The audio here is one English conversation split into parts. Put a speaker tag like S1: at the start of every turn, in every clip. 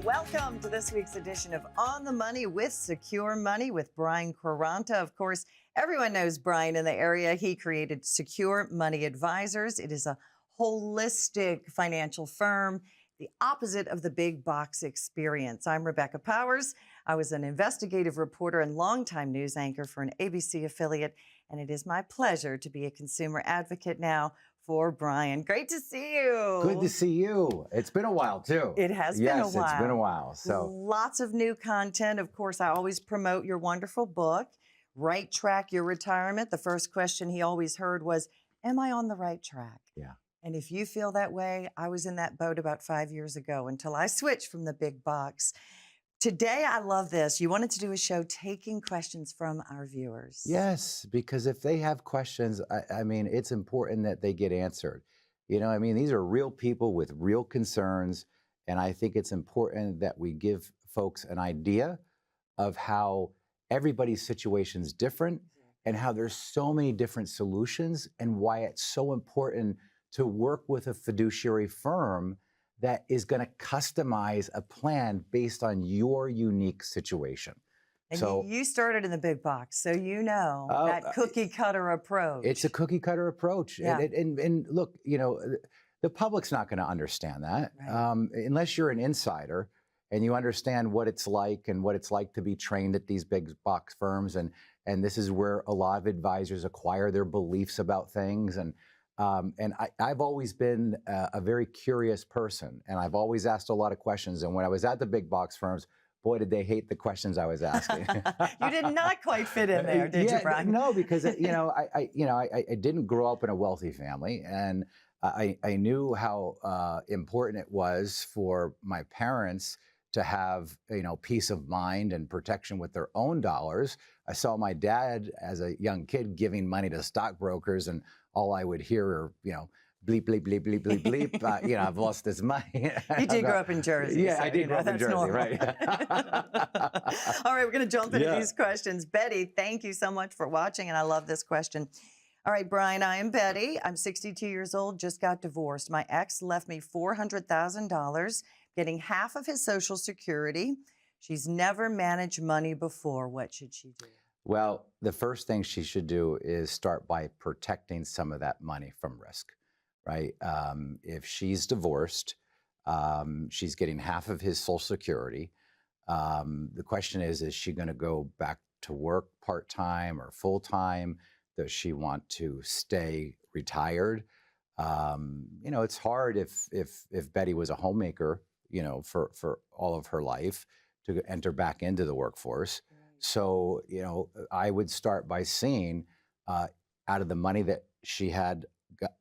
S1: Welcome to this week's edition of On the Money with Secure Money with Brian Quaranta. Of course, everyone knows Brian in the area. He created Secure Money Advisors. It is a holistic financial firm, the opposite of the big box experience. I'm Rebecca Powers. I was an investigative reporter and longtime news anchor for an ABC affiliate, and it is my pleasure to be a consumer advocate now for Brian. Great to see you.
S2: Good to see you. It's been a while, too.
S1: It has been a while.
S2: Yes, it's been a while. So
S1: lots of new content. Of course, I always promote your wonderful book, Right Track Your Retirement. The first question he always heard was, am I on the right track?
S2: Yeah.
S1: And if you feel that way, I was in that boat about 5 years ago until I switched from the big box. Today, I love this. You wanted to do a show taking questions from our viewers.
S2: Yes, because if they have questions, I mean, it's important that they get answered. You know, I mean, these are real people with real concerns. And I think it's important that we give folks an idea of how everybody's situation is different and how there's so many different solutions and why it's so important to work with a fiduciary firm that is going to customize a plan based on your unique situation.
S1: And
S2: so
S1: you started in the big box, so you know that cookie cutter approach.
S2: It's a cookie cutter approach.
S1: Yeah.
S2: And look, you know, the public's not going to understand that unless you're an insider and you understand what it's like and what it's like to be trained at these big box firms. And this is where a lot of advisors acquire their beliefs about things. And I've always been a very curious person, and I've always asked a lot of questions. And when I was at the big box firms, boy, did they hate the questions I was asking.
S1: You did not quite fit in there, did you, Brian?
S2: No, because I didn't grow up in a wealthy family, and I knew how important it was for my parents to have peace of mind and protection with their own dollars. I saw my dad as a young kid giving money to stockbrokers, and all I would hear are, bleep, bleep, bleep, bleep, bleep, bleep. I've lost this money.
S1: You did grow up in Jersey.
S2: Yeah,
S1: so,
S2: I did grow up in Jersey,
S1: normal.
S2: right.
S1: All right, we're going to jump into these questions. Betty, thank you so much for watching, and I love this question. All right, Brian, I am Betty. I'm 62 years old, just got divorced. My ex left me $400,000, getting half of his Social Security. She's never managed money before. What should she do?
S2: Well, the first thing she should do is start by protecting some of that money from risk, right? If she's divorced, she's getting half of his Social Security. The question is she going to go back to work part-time or full-time? Does she want to stay retired? It's hard if Betty was a homemaker, for all of her life to enter back into the workforce. So, I would start by seeing out of the money that she had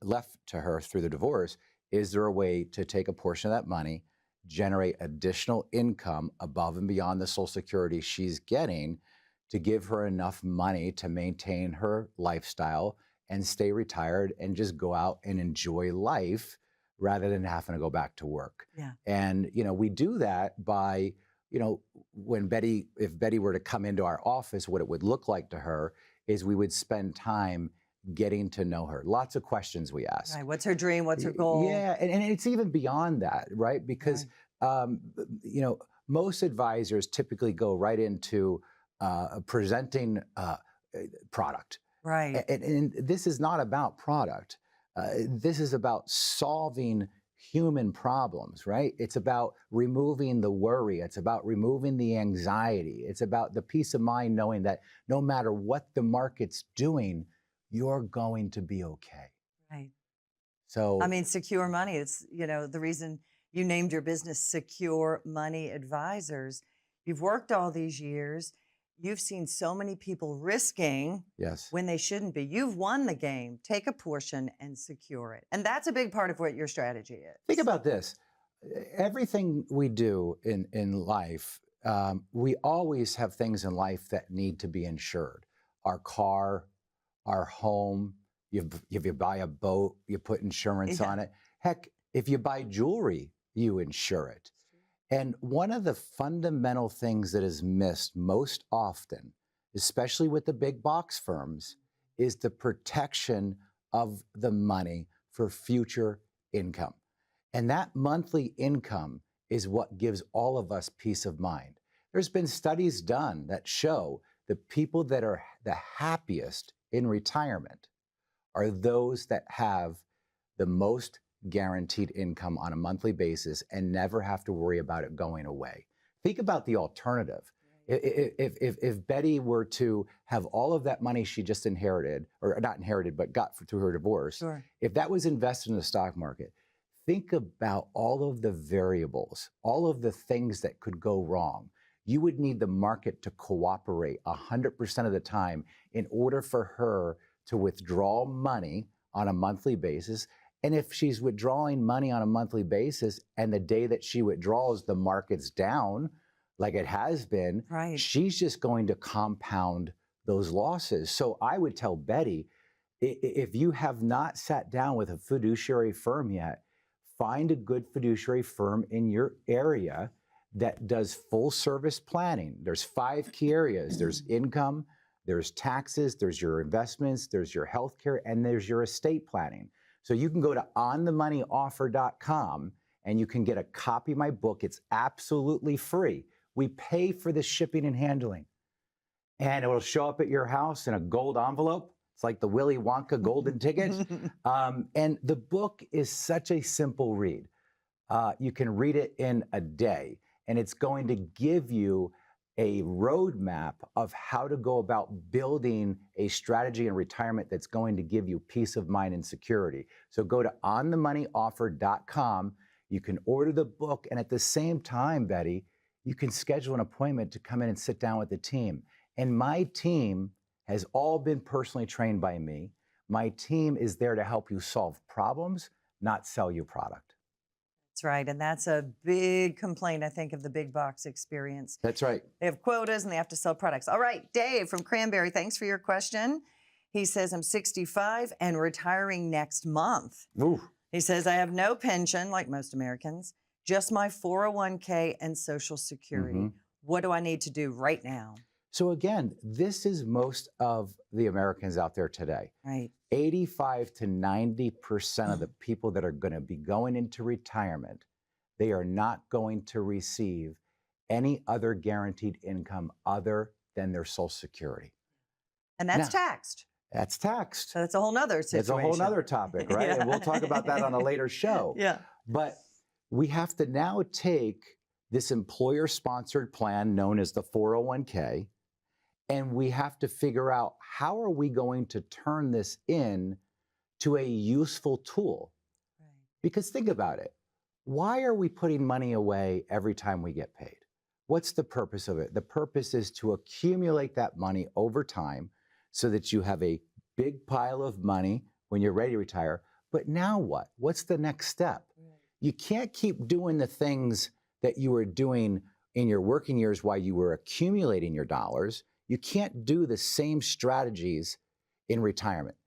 S2: left to her through the divorce, is there a way to take a portion of that money, generate additional income above and beyond the Social Security she's getting to give her enough money to maintain her lifestyle and stay retired and just go out and enjoy life rather than having to go back to work.
S1: Yeah.
S2: And, we do that by if Betty were to come into our office, what it would look like to her is we would spend time getting to know her. Lots of questions we ask.
S1: Right. What's her dream? What's her goal?
S2: Yeah. And it's even beyond that, right? Because, most advisors typically go right into presenting product.
S1: Right.
S2: And this is not about product. This is about solving human problems, right? It's about removing the worry. It's about removing the anxiety. It's about the peace of mind knowing that no matter what the market's doing, you're going to be okay.
S1: Right.
S2: So,
S1: secure money. It's, the reason you named your business Secure Money Advisors. You've worked all these years. You've seen so many people risking when they shouldn't be. You've won the game. Take a portion and secure it. And that's a big part of what your strategy is.
S2: Think about this. Everything we do in life, we always have things in life that need to be insured. Our car, our home, if you buy a boat, you put insurance on it. Heck, if you buy jewelry, you insure it. And one of the fundamental things that is missed most often, especially with the big box firms, is the protection of the money for future income. And that monthly income is what gives all of us peace of mind. There's been studies done that show the people that are the happiest in retirement are those that have the most guaranteed income on a monthly basis and never have to worry about it going away. Think about the alternative. If Betty were to have all of that money she just inherited, or not inherited, but got through her divorce,
S1: Sure.
S2: if that was invested in the stock market, think about all of the variables, all of the things that could go wrong. You would need the market to cooperate 100% of the time in order for her to withdraw money on a monthly basis. And if she's withdrawing money on a monthly basis and the day that she withdraws, the market's down, like it has been,
S1: Right.
S2: she's just going to compound those losses. So I would tell Betty, if you have not sat down with a fiduciary firm yet, find a good fiduciary firm in your area that does full service planning. There's 5 key areas. There's income, there's taxes, there's your investments, there's your healthcare, and there's your estate planning. So you can go to onthemoneyoffer.com and you can get a copy of my book. It's absolutely free. We pay for the shipping and handling. And it will show up at your house in a gold envelope. It's like the Willy Wonka golden ticket. And the book is such a simple read. You can read it in a day, and it's going to give you a roadmap of how to go about building a strategy in retirement that's going to give you peace of mind and security. So go to onthemoneyoffer.com. You can order the book, and at the same time, Betty, you can schedule an appointment to come in and sit down with the team. And my team has all been personally trained by me. My team is there to help you solve problems, not sell you product.
S1: That's right. And that's a big complaint, I think, of the big box experience.
S2: That's right.
S1: They have quotas and they have to sell products. All right, Dave from Cranberry, thanks for your question. He says, I'm 65 and retiring next month.
S2: Ooh.
S1: He says, I have no pension, like most Americans, just my 401k and Social Security.
S2: Mhm.
S1: What do I need to do right now?
S2: So again, this is most of the Americans out there today.
S1: Right.
S2: 85 to 90% of the people that are going to be going into retirement, they are not going to receive any other guaranteed income other than their Social Security.
S1: And that's taxed.
S2: That's taxed.
S1: So that's a whole nother situation.
S2: It's a whole nother topic, right?
S1: Yeah.
S2: And we'll talk about that on a later show.
S1: Yeah.
S2: But we have to now take this employer-sponsored plan known as the 401k, and we have to figure out how are we going to turn this in to a useful tool.
S1: Right.
S2: Because think about it. Why are we putting money away every time we get paid? What's the purpose of it? The purpose is to accumulate that money over time so that you have a big pile of money when you're ready to retire. But now what? What's the next step?
S1: Right.
S2: You can't keep doing the things that you were doing in your working years while you were accumulating your dollars. You can't do the same strategies in retirement.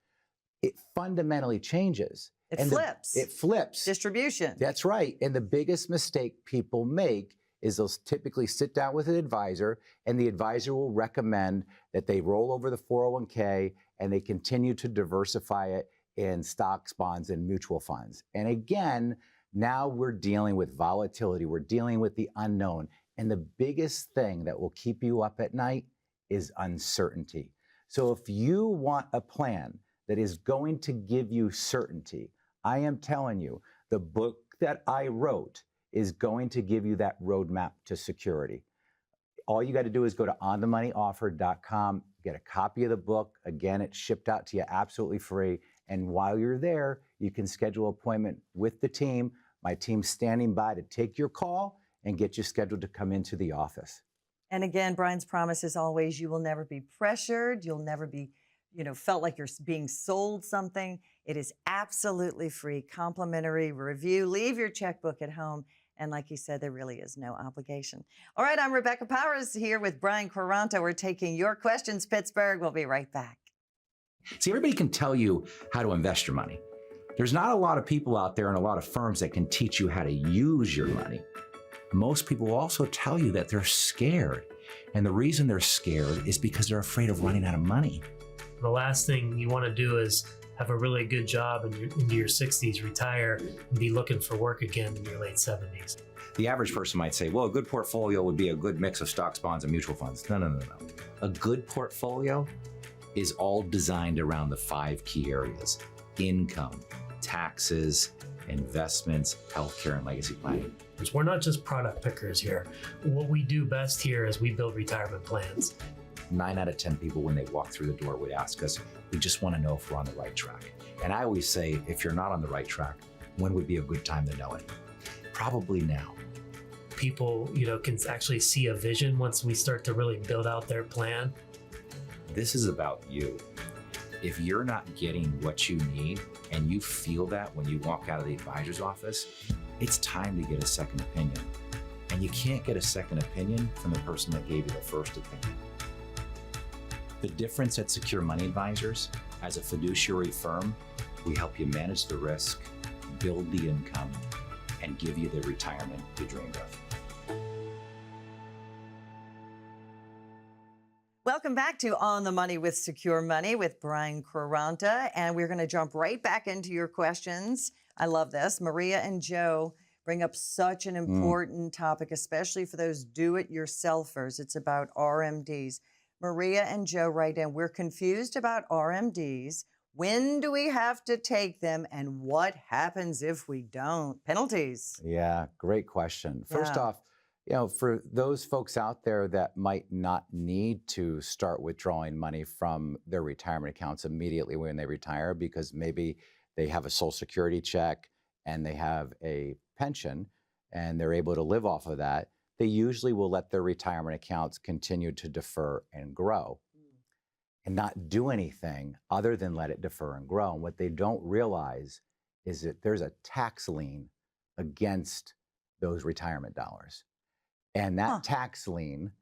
S2: It fundamentally changes.
S1: It flips.
S2: It flips.
S1: Distribution.
S2: That's right. And the biggest mistake people make is they'll typically sit down with an advisor, and the advisor will recommend that they roll over the 401k and they continue to diversify it in stocks, bonds, and mutual funds. And again, now we're dealing with volatility. We're dealing with the unknown. And the biggest thing that will keep you up at night is uncertainty. So if you want a plan that is going to give you certainty, I am telling you, the book that I wrote is going to give you that roadmap to security. All you got to do is go to onthemoneyoffer.com, get a copy of the book. Again, it's shipped out to you absolutely free. And while you're there, you can schedule an appointment with the team. My team's standing by to take your call and get you scheduled to come into the office.
S1: And again, Brian's promise is always you will never be pressured. You'll never be, felt like you're being sold something. It is absolutely free, complimentary review. Leave your checkbook at home. And like you said, there really is no obligation. All right, I'm Rebecca Powers here with Brian Quaranta. We're taking your questions, Pittsburgh. We'll be right back.
S3: See, everybody can tell you how to invest your money. There's not a lot of people out there and a lot of firms that can teach you how to use your money. Most people will also tell you that they're scared. And the reason they're scared is because they're afraid of running out of money.
S4: The last thing you want to do is have a really good job into your 60s, retire, and be looking for work again in your late 70s.
S3: The average person might say, well, a good portfolio would be a good mix of stocks, bonds, and mutual funds. No. A good portfolio is all designed around the 5 key areas: income, taxes, investments, healthcare, and legacy planning.
S4: We're not just product pickers here. What we do best here is we build retirement plans.
S3: 9 out of 10 people, when they walk through the door, would ask us, we just want to know if we're on the right track. And I always say, if you're not on the right track, when would be a good time to know it? Probably now.
S4: People, can actually see a vision once we start to really build out their plan.
S3: This is about you. If you're not getting what you need, and you feel that when you walk out of the advisor's office, it's time to get a second opinion. And you can't get a second opinion from the person that gave you the first opinion. The difference at Secure Money Advisors, as a fiduciary firm, we help you manage the risk, build the income, and give you the retirement you dreamed of.
S1: Welcome back to On the Money with Secure Money with Brian Quaranta, and we're going to jump right back into your questions. I love this. Maria and Joe bring up such an important topic, especially for those do-it-yourselfers. It's about RMDs. Maria and Joe write in, we're confused about RMDs. When do we have to take them, and what happens if we don't? Penalties.
S2: Yeah, great question. First off, for those folks out there that might not need to start withdrawing money from their retirement accounts immediately when they retire, because maybe they have a Social Security check and they have a pension and they're able to live off of that, they usually will let their retirement accounts continue to defer and grow and not do anything other than let it defer and grow. And what they don't realize is that there's a tax lien against those retirement dollars. And that tax lien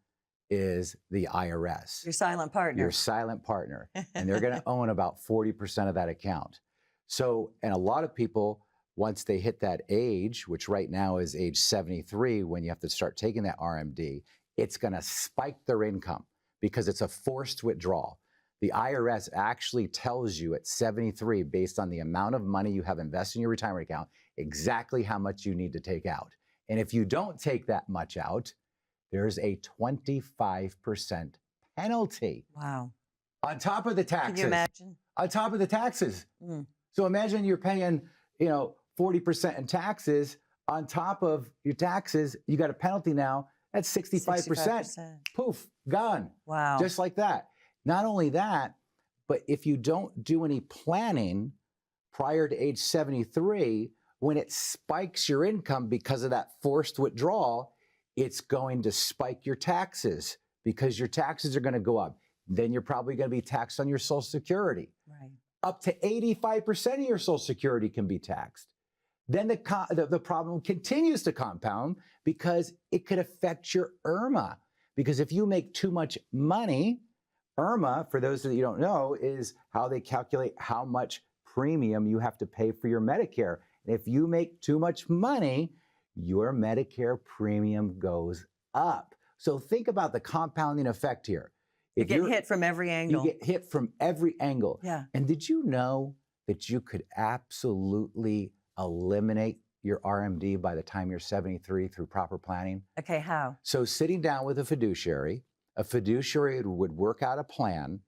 S2: is the IRS.
S1: Your silent partner.
S2: Your silent partner. And they're going to own about 40% of that account. So, and a lot of people, once they hit that age, which right now is age 73, when you have to start taking that RMD, it's going to spike their income because it's a forced withdrawal. The IRS actually tells you at 73, based on the amount of money you have invested in your retirement account, exactly how much you need to take out. And if you don't take that much out, there's a 25% penalty.
S1: Wow.
S2: On top of the taxes.
S1: Can you imagine?
S2: On top of the taxes. So imagine you're paying, 40% in taxes. On top of your taxes, you got a penalty now. That's 65%. Poof, gone.
S1: Wow.
S2: Just like that. Not only that, but if you don't do any planning prior to age 73, when it spikes your income because of that forced withdrawal, it's going to spike your taxes because your taxes are going to go up. Then you're probably going to be taxed on your Social Security.
S1: Right.
S2: Up to 85% of your Social Security can be taxed. Then the problem continues to compound because it could affect your IRMA. Because if you make too much money, IRMA, for those that you don't know, is how they calculate how much premium you have to pay for your Medicare. If you make too much money, your Medicare premium goes up. So think about the compounding effect here.
S1: You get hit from every angle.
S2: You get hit from every angle.
S1: Yeah.
S2: And did you know that you could absolutely eliminate your RMD by the time you're 73 through proper planning?
S1: Okay, how?
S2: So sitting down with a fiduciary would work out a plan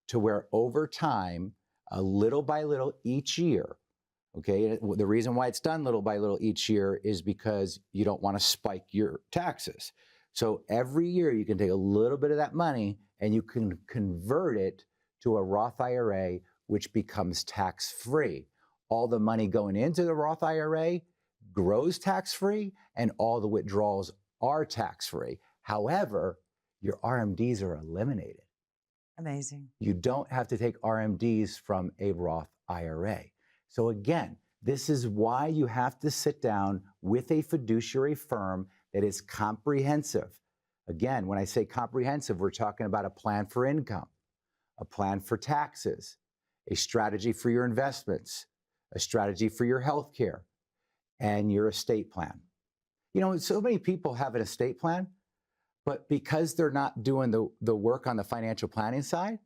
S2: to where over time, little by little each year, okay, the reason why it's done little by little each year is because you don't want to spike your taxes. So every year you can take a little bit of that money and you can convert it to a Roth IRA, which becomes tax-free. All the money going into the Roth IRA grows tax-free and all the withdrawals are tax-free. However, your RMDs are eliminated.
S1: Amazing.
S2: You don't have to take RMDs from a Roth IRA. So again, this is why you have to sit down with a fiduciary firm that is comprehensive. Again, when I say comprehensive, we're talking about a plan for income, a plan for taxes, a strategy for your investments, a strategy for your health care, and your estate plan. So many people have an estate plan, but because they're not doing the work on the financial planning side,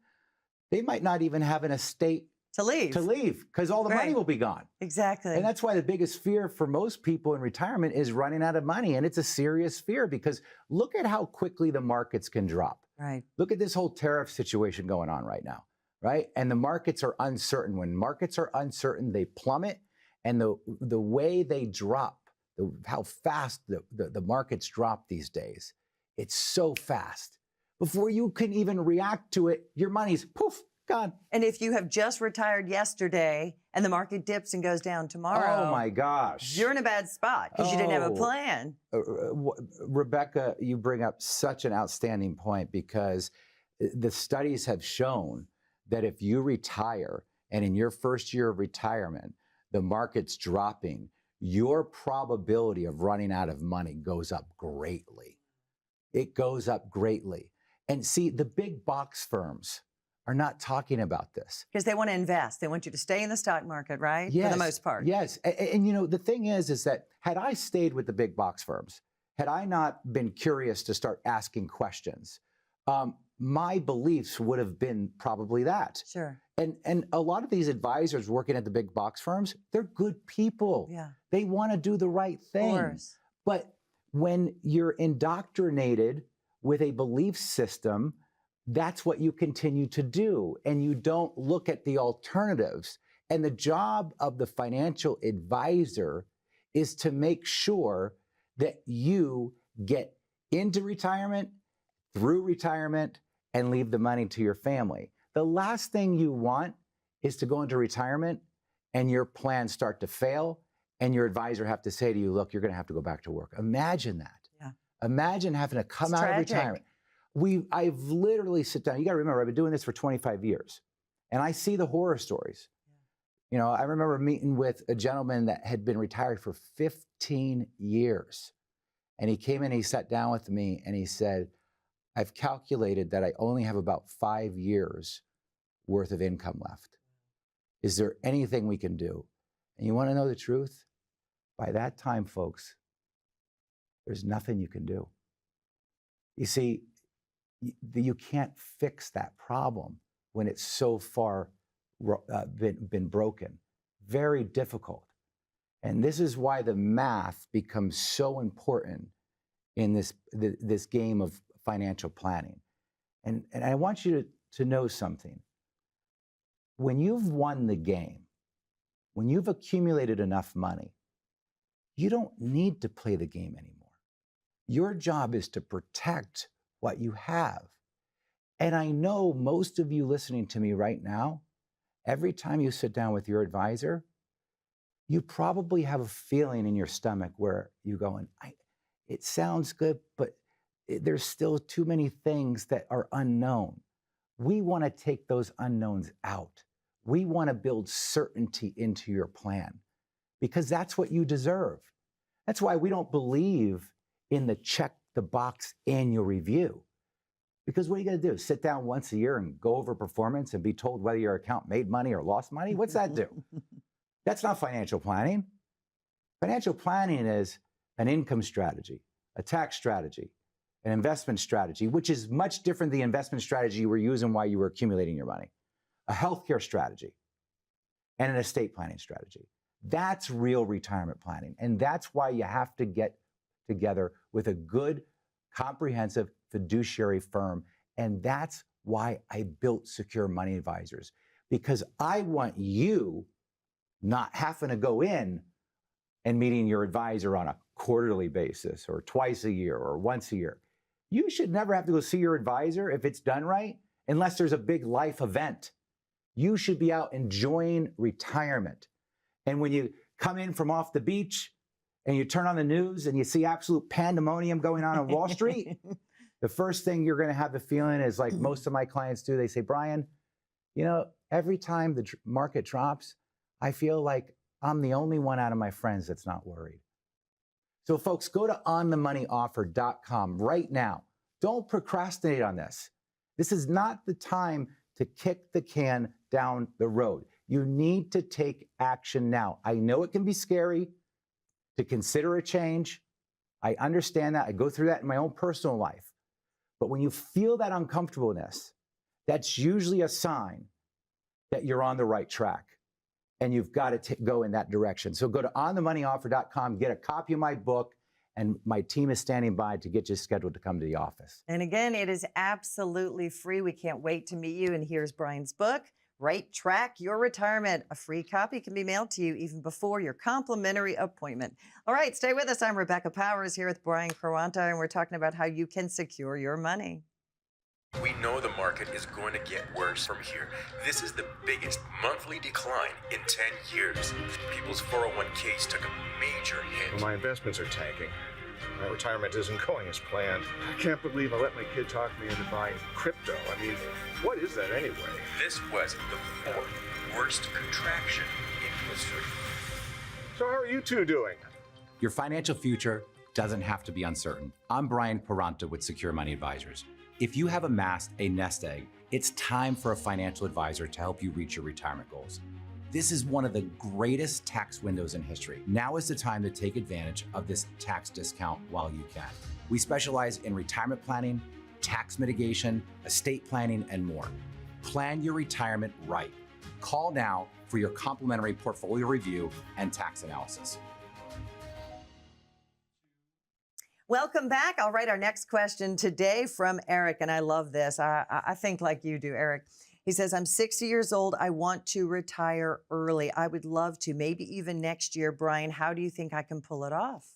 S2: they might not even have an estate
S1: to leave.
S2: because all the money
S1: Right.
S2: will be gone.
S1: Exactly.
S2: And that's why the biggest fear for most people in retirement is running out of money. And it's a serious fear because look at how quickly the markets can drop.
S1: right.
S2: Look at this whole tariff situation going on right now, right? And the markets are uncertain. When markets are uncertain, they plummet. And the way they drop, how fast the markets drop these days, it's so fast. Before you can even react to it, your money's poof, gone.
S1: And if you have just retired yesterday and the market dips and goes down tomorrow,
S2: Oh my gosh.
S1: you're in a bad spot because you didn't have a
S2: Oh.
S1: plan.
S2: Rebecca, you bring up such an outstanding point because the studies have shown that if you retire and in your first year of retirement, the market's dropping, your probability of running out of money goes up greatly. It goes up greatly. And see, the big box firms are not talking about this.
S1: Because they want to invest. They want you to stay in the stock market, right? For the most part.
S2: Yes. And you know, the thing is that had I stayed with the big box firms, had I not been curious to start asking questions, my beliefs would have been probably that.
S1: Sure.
S2: And a lot of these advisors working at the big box firms, they're good people.
S1: Yeah.
S2: They want to do the right
S1: Of
S2: thing.
S1: course.
S2: But when you're indoctrinated with a belief system, that's what you continue to do. And you don't look at the alternatives. And the job of the financial advisor is to make sure that you get into retirement, through retirement, and leave the money to your family. The last thing you want is to go into retirement and your plans start to fail and your advisor have to say to you, look, you're going to have to go back to work. Imagine that.
S1: Yeah.
S2: Imagine having to come
S1: It's
S2: out
S1: tragic.
S2: of retirement. I've literally sit down. You got to remember, I've been doing this for 25 years and I see the horror stories. You know, I remember meeting with a gentleman that had been retired for 15 years. And he came in, he sat down with me and he said, I've calculated that I only have about 5 years worth of income left. Is there anything we can do? And you want to know the truth? By that time, folks, there's nothing you can do. You see, you can't fix that problem when it's so far been broken. Very difficult. And this is why the math becomes so important in this game of financial planning. And I want you to know something. When you've won the game, when you've accumulated enough money, you don't need to play the game anymore. Your job is to protect what you have. And I know most of you listening to me right now, every time you sit down with your advisor, you probably have a feeling in your stomach where you're going, it sounds good, but there's still too many things that are unknown. We want to take those unknowns out. We want to build certainty into your plan because that's what you deserve. That's why we don't believe in the check the box annual review. Because what are you going to do? Sit down once a year and go over performance and be told whether your account made money or lost money? What's that do? That's not financial planning. Financial planning is an income strategy, a tax strategy, an investment strategy, which is much different than the investment strategy you were using while you were accumulating your money, a healthcare strategy, and an estate planning strategy. That's real retirement planning. And that's why you have to get together with a good, comprehensive fiduciary firm. And that's why I built Secure Money Advisors, because I want you not having to go in and meeting your advisor on a quarterly basis or twice a year or once a year. You should never have to go see your advisor if it's done right, unless there's a big life event. You should be out enjoying retirement. And when you come in from off the beach and you turn on the news and you see absolute pandemonium going on Wall Street, the first thing you're going to have the feeling is like most of my clients do. They say, Brian, you know, every time the market drops, I feel like I'm the only one out of my friends that's not worried. So folks, go to onthemoneyoffer.com right now. Don't procrastinate on this. This is not the time to kick the can down the road. You need to take action now. I know it can be scary to consider a change. I understand that. I go through that in my own personal life. But when you feel that uncomfortableness, that's usually a sign that you're on the right track. And you've got to go in that direction. So go to onthemoneyoffer.com, get a copy of my book, and my team is standing by to get you scheduled to come to the office.
S1: And again, it is absolutely free. We can't wait to meet you. And here's Brian's book, Right Track Your Retirement. A free copy can be mailed to you even before your complimentary appointment. All right, stay with us. I'm Rebecca Powers here with Brian Quaranta, and we're talking about how you can secure your money.
S5: We know the market is going to get worse from here. This is the biggest monthly decline in 10 years. People's 401ks took a major hit.
S6: Well, my investments are tanking. My retirement isn't going as planned. I can't believe I let my kid talk me into buying crypto. I mean, what is that anyway?
S5: This was the fourth worst contraction in history.
S6: So how are you two doing?
S3: Your financial future doesn't have to be uncertain. I'm Brian Quaranta with Secure Money Advisors. If you have amassed a nest egg, it's time for a financial advisor to help you reach your retirement goals. This is one of the greatest tax windows in history. Now is the time to take advantage of this tax discount while you can. We specialize in retirement planning, tax mitigation, estate planning, and more. Plan your retirement right. Call now for your complimentary portfolio review and tax analysis.
S1: Welcome back. All right, our next question today from Eric, and I love this. I think like you do, Eric. He says, I'm 60 years old. I want to retire early. I would love to, maybe even next year. Brian, how do you think I can pull it off?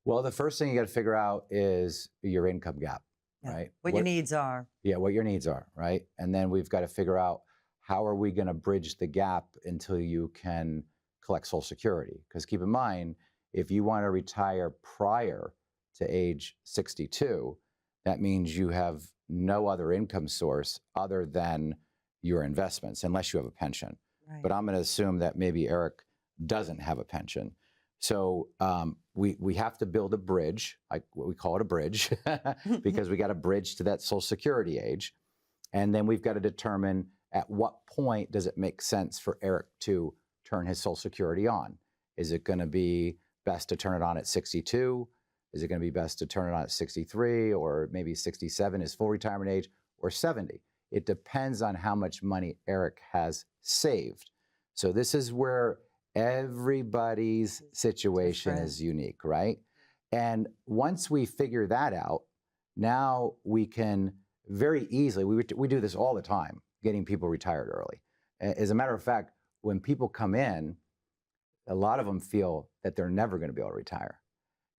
S2: Well, the first thing you got to figure out is your income gap, right?
S1: What your needs are.
S2: Yeah, what your needs are, right? And then we've got to figure out how are we going to bridge the gap until you can collect Social Security? Because keep in mind, if you want to retire prior to age 62, that means you have no other income source other than your investments, unless you have a pension.
S1: Right.
S2: But I'm going to assume that maybe Eric doesn't have a pension. So we have to build a bridge, like what we call it a bridge, because we got to bridge to that Social Security age. And then we've got to determine at what point does it make sense for Eric to turn his Social Security on? Is it going to be best to turn it on at 62? Is it going to be best to turn it on at 63 or maybe 67, his full retirement age, or 70? It depends on how much money Eric has saved. So this is where everybody's situation is unique, right? And once we figure that out, now we can very easily, we do this all the time, getting people retired early. As a matter of fact, when people come in, a lot of them feel that they're never going to be able to retire.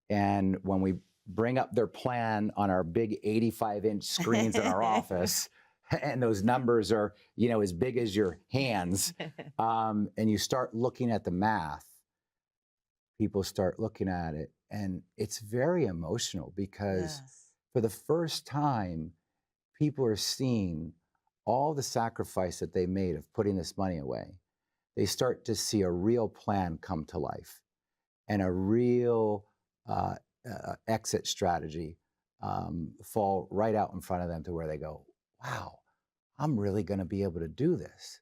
S2: And when we bring up their plan on our big 85-inch screens in our office, and those numbers are, as big as your hands, and you start looking at the math, people start looking at it, and it's very emotional because for the first time, people are seeing all the sacrifice that they made of putting this money away. They start to see a real plan come to life and a real exit strategy fall right out in front of them to where they go, wow, I'm really going to be able to do this.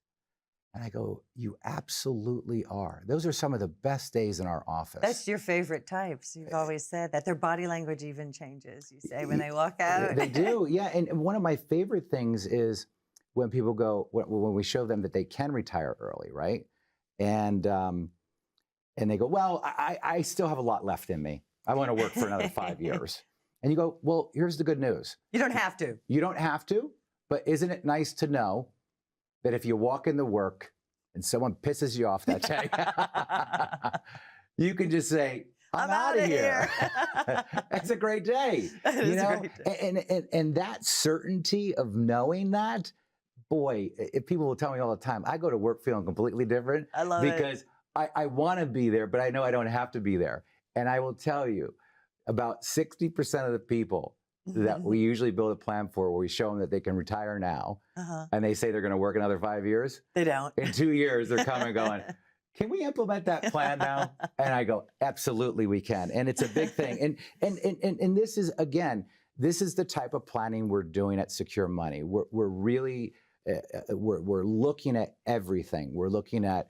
S2: And I go, you absolutely are. Those are some of the best days in our office.
S1: That's your favorite types. You've always said that. Their body language even changes, you say, when they walk out.
S2: They do, yeah. And one of my favorite things is when people go, when we show them that they can retire early, right? And they go, well, I still have a lot left in me. I want to work for another 5 years. And you go, well, here's the good news.
S1: You don't have to.
S2: You don't have to, but isn't it nice to know that if you walk into work and someone pisses you off that day, you can just say, I'm out of here. That's a great day.
S1: That is a great day.
S2: And that certainty of knowing that, boy, if people will tell me all the time, I go to work feeling completely different.
S1: I love it.
S2: Because I want to be there, but I know I don't have to be there. And I will tell you, about 60% of the people that we usually build a plan for, where we show them that they can retire now, and they say they're going to work another 5 years.
S1: They don't.
S2: In 2 years, they're coming going, can we implement that plan now? And I go, absolutely we can. And it's a big thing. And this is, again, this is the type of planning we're doing at Secure Money. We're really, we're looking at everything. We're looking at,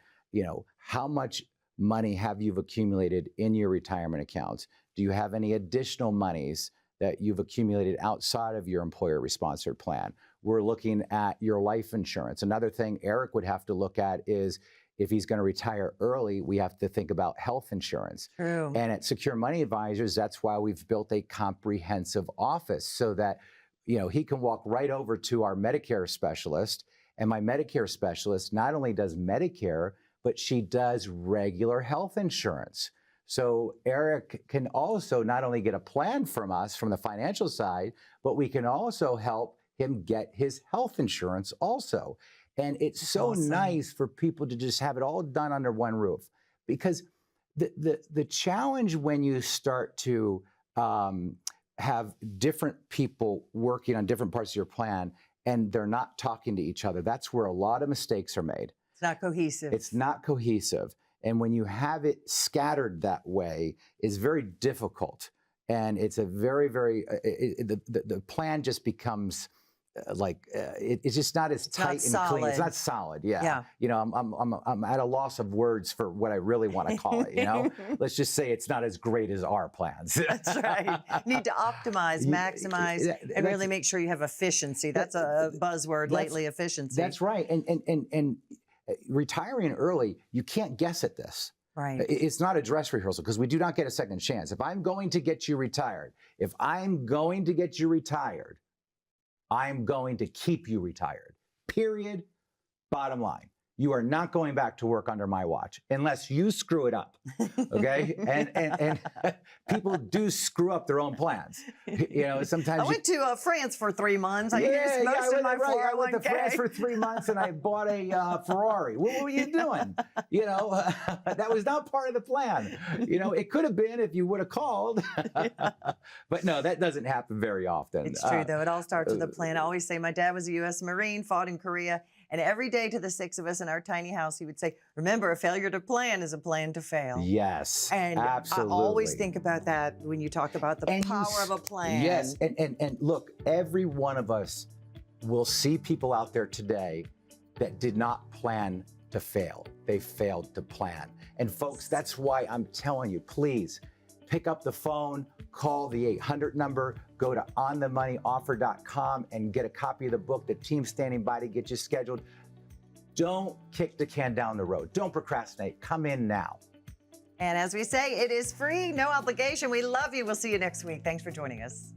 S2: how much money have you accumulated in your retirement accounts? Do you have any additional monies that you've accumulated outside of your employer-sponsored plan? we're looking at your life insurance. Another thing Eric would have to look at is if he's going to retire early, we have to think about health insurance.
S1: True.
S2: And at Secure Money Advisors, that's why we've built a comprehensive office so that, you know, he can walk right over to our Medicare specialist. And my Medicare specialist not only does Medicare, but she does regular health insurance. So Eric can also not only get a plan from us from the financial side, but we can also help him get his health insurance also. And it's so
S1: awesome.
S2: nice for people to just have it all done under one roof. Because the challenge when you start to have different people working on different parts of your plan and they're not talking to each other, that's where a lot of mistakes are made.
S1: It's not cohesive.
S2: It's not cohesive. And when you have it scattered that way, it's very difficult. And it's a very, the plan just becomes it's just not as tight and clean. It's not solid. Yeah. You know, I'm at a loss of words for what I really want to call it. You know, let's just say it's not as great as our plans.
S1: That's right. You need to optimize, maximize, and really make sure you have efficiency. That's a buzzword lately, efficiency.
S2: That's right. And retiring early, you can't guess at this.
S1: Right.
S2: It's not a dress rehearsal because we do not get a second chance. If I'm going to get you retired, I'm going to keep you retired. Period. Bottom line. You are not going back to work under my watch unless you screw it up. Okay? and people do screw up their own plans. You know, sometimes
S1: I went to France for 3 months. I used
S2: I
S1: most of my 401k.
S2: I went to France for 3 months and I bought a Ferrari. What were you doing? You know, that was not part of the plan. You know, it could have been if you would have called. But no, that doesn't happen very often.
S1: It's true, though. It all starts with a plan. I always say my dad was a U.S. Marine, fought in Korea. And every day to the 6 of us in our tiny house, he would say, remember, a failure to plan is a plan to fail.
S2: Yes,
S1: and
S2: absolutely.
S1: I always think about that when you talk about the power of a plan.
S2: Yes, and look, every one of us will see people out there today that did not plan to fail. They failed to plan. And folks, that's why I'm telling you, please, pick up the phone, call the 800 number, go to onthemoneyoffer.com and get a copy of the book. The team's standing by to get you scheduled. Don't kick the can down the road. Don't procrastinate. Come in now.
S1: And as we say, it is free, no obligation. We love you. We'll see you next week. Thanks for joining us.